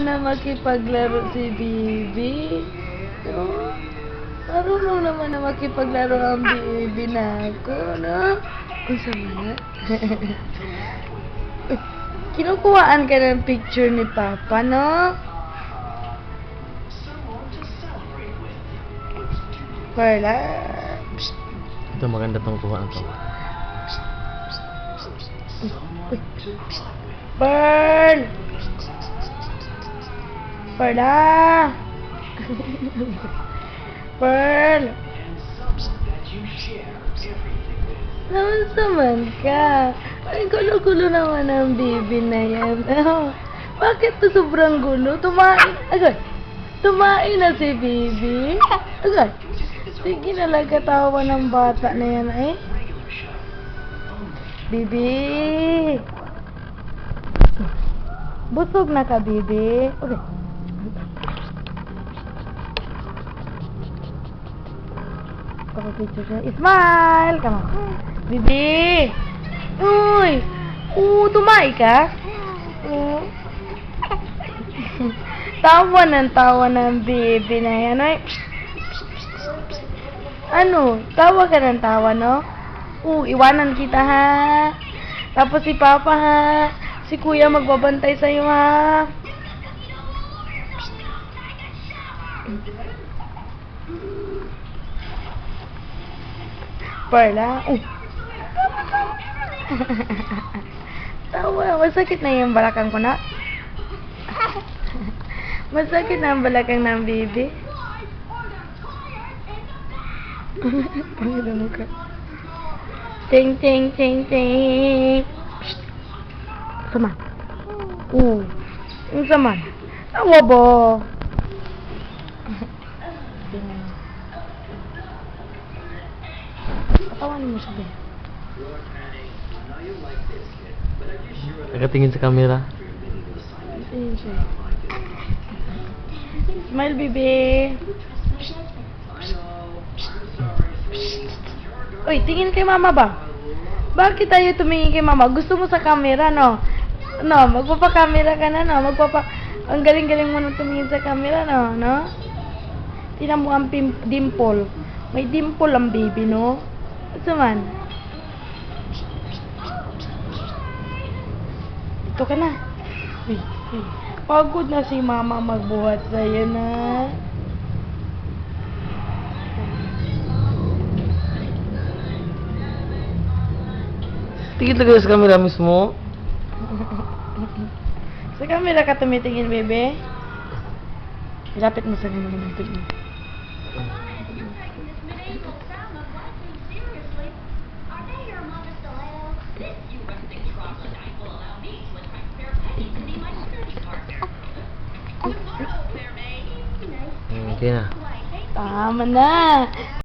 na makipaglaro si Bibi. No? Marunong naman na makipaglaro ang Bibi na ako, no? Kung sama na. Kinukuhaan ka ng picture ni Papa, no? Perla. Ito maganda tong kuha to. Pearl! Perla! Pearl! Naman ka? Ay, gulo-gulo naman ang Bibi na yan. Oh, bakit to sobrang gulo? Tumain. Agad. Tumain na si Bibi. Agad. Sige na lang katawa ng bata na yan eh. Bibi. Busog na ka, Bibi. Okay. Picture siya. Smile! Come on. Bibi! Uy! Tumay ka? Tawa ng Bibi na yan. Ay. Ano? Tawa ka ng tawa, no? Iwanan kita, ha? Tapos si Papa, ha? Si Kuya magbabantay sa'yo, ha? Perla? Tawa, masakit na yung balakang ko na. Masakit na ang balakang ng Bibi. Panginoon ka. Ting, ting, ting, ting. Sama. Yung sama. Tawa ba? Tawanin mo sabi. Nakatingin sa camera. Ayun siya. Smile, Bibi. Uy, tingin kay Mama ba? Bakit tayo tumingin kay Mama? Gusto mo sa camera, no? No, magpapa-camera ka na, no? Ang galing-galing mo na tumingin sa camera, no? No? Tingnan mo ang dimple. May dimple ang baby, no? Ito man. Ito ka na. Uy. Pagod na si Mama magbuhat sa'yo na. Tingin talaga sa camera mismo. Sa camera ka tumitingin, bebe? Lapit mo sa camera natin. Okay na. Tama na.